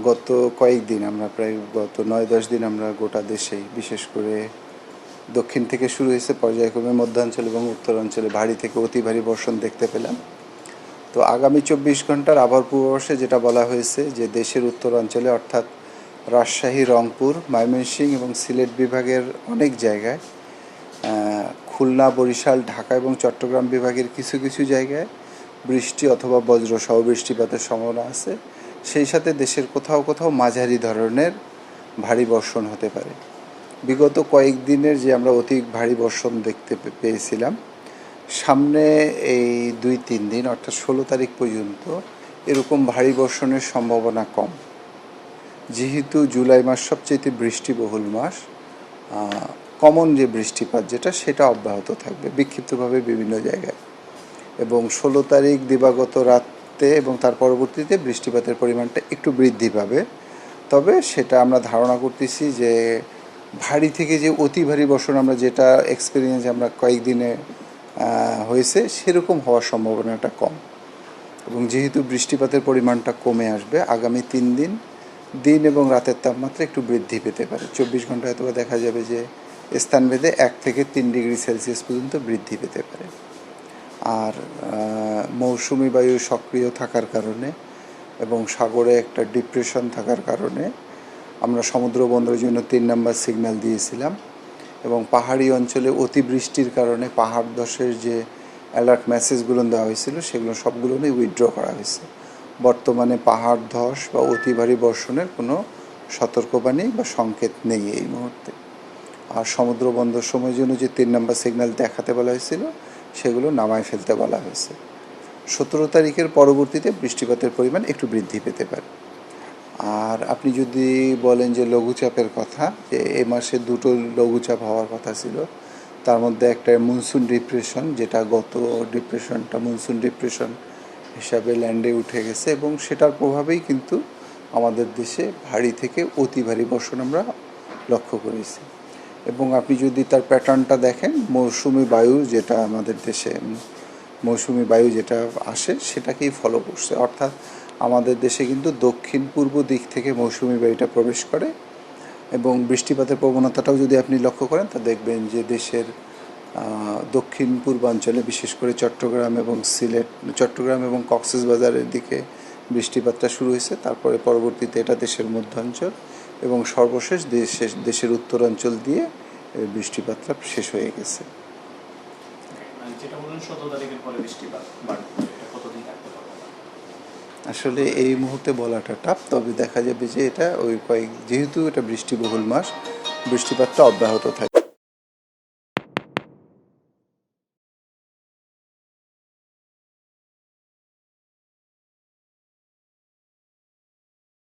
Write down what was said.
গত কয়েকদিন আমরা প্রায় গত 9-10 দিন আমরা গোটা দেশেই, বিশেষ করে দক্ষিণ থেকে শুরু হয়েছে পর্যায়ক্রমে মধ্যাঞ্চল এবং উত্তরাঞ্চলে ভারী থেকে অতি ভারী বর্ষণ দেখতে পেলাম। তো আগামী 24 ঘন্টার আবহাওয়ার পূর্বাভাসে যেটা বলা হয়েছে যে দেশের উত্তরাঞ্চলে অর্থাৎ রাজশাহী, রংপুর, ময়মনসিংহ এবং সিলেট বিভাগের অনেক জায়গায়, খুলনা, বরিশাল, ঢাকা এবং চট্টগ্রাম বিভাগের কিছু কিছু জায়গায় বৃষ্টি অথবা বজ্রসহ বৃষ্টিপাতের সম্ভাবনা আছে। সেই সাথে দেশের কোথাও কোথাও মাঝারি ধরনের ভারী বর্ষণ হতে পারে। বিগত কয়েকদিনের যে আমরা অতি ভারী বর্ষণ দেখতে পেয়েছিলাম, সামনে এই 2-3 দিন অর্থাৎ 16 তারিখ পর্যন্ত এরকম ভারী বর্ষণের সম্ভাবনা কম। যেহেতু জুলাই মাস সবচেয়ে বৃষ্টিবহুল মাস, কমন যে বৃষ্টিপাত যেটা সেটা অব্যাহত থাকবে বিক্ষিপ্তভাবে বিভিন্ন জায়গায়। এবং 16 তারিখ দিবাগত রাতে এবং তার পরবর্তীতে বৃষ্টিপাতের পরিমাণটা একটু বৃদ্ধি পাবে। তবে সেটা আমরা ধারণা করতেছি যে ভারী থেকে যে অতি ভারী বর্ষণ আমরা যেটা এক্সপিরিয়েন্স আমরা কয়েকদিনে হয়েছে সেরকম হওয়ার সম্ভাবনাটা কম। এবং যেহেতু বৃষ্টিপাতের পরিমাণটা কমে আসবে, আগামী 3 দিন দিন এবং রাতের তাপমাত্রা একটু বৃদ্ধি পেতে পারে। 24 ঘন্টায় হয়তো দেখা যাবে যে স্থানভেদে 1 থেকে 3 ডিগ্রি সেলসিয়াস পর্যন্ত বৃদ্ধি পেতে পারে। আর মৌসুমি বায়ু সক্রিয় থাকার কারণে এবং সাগরে একটা ডিপ্রেশন থাকার কারণে আমরা সমুদ্র বন্দরের জন্য 3 নম্বর সিগন্যাল দিয়েছিলাম। এবং পাহাড়ি অঞ্চলে অতিবৃষ্টির কারণে পাহাড় ধসের যে অ্যালার্ট মেসেজগুলো দেওয়া হয়েছিল সেগুলো সবগুলোই উইথড্র করা হয়েছে। বর্তমানে পাহাড় ধস বা অতি ভারী বর্ষণের কোনো সতর্কবাণী বা সংকেত নেই এই মুহূর্তে। আর সমুদ্র বন্দর সময়ের জন্য যে 3 নম্বর সিগন্যাল দেখাতে বলা হয়েছিল সেগুলো নামায় ফেলতে বলা হয়েছে। 17 তারিখের পরবর্তীতে বৃষ্টিপাতের পরিমাণ একটু বৃদ্ধি পেতে পারে। আর আপনি যদি বলেন যে লঘুচাপের কথা, যে এ মাসে 2টো লঘুচাপ হওয়ার কথা ছিল, তার মধ্যে একটা মনসুন ডিপ্রেশন, যেটা গত ডিপ্রেশনটা মনসুন ডিপ্রেশন হিসাবে ল্যান্ডে উঠে গেছে এবং সেটার প্রভাবেই কিন্তু আমাদের দেশে ভারী থেকে অতি ভারী বর্ষণ আমরা লক্ষ্য করেছি। এবং আপনি যদি তার প্যাটার্নটা দেখেন, মৌসুমি বায়ু যেটা আমাদের দেশে মৌসুমি বায়ু যেটা আসে সেটাকেই ফলো করছে। অর্থাৎ আমাদের দেশে কিন্তু দক্ষিণ পূর্ব দিক থেকে মৌসুমি বায়ুটা প্রবেশ করে। এবং বৃষ্টিপাতের প্রবণতাটাও যদি আপনি লক্ষ্য করেন তা দেখবেন যে দেশের দক্ষিণ পূর্বাঞ্চলে, বিশেষ করে চট্টগ্রাম এবং সিলেট, চট্টগ্রাম এবং কক্সবাজারের দিকে বৃষ্টিপাতটা শুরু হয়েছে। তারপরে পরবর্তীতে এটা দেশের মধ্যাঞ্চল এবং সর্বশেষ দেশের উত্তরাঞ্চল দিয়ে বৃষ্টিপাতটা শেষ হয়ে গেছে। আসলে এই মুহূর্তে বলাটা টাফ, তবে দেখা যাবে যে এটা যেহেতু এটা বৃষ্টিবহুল মাস, বৃষ্টিপাতটা অব্যাহত থাকে।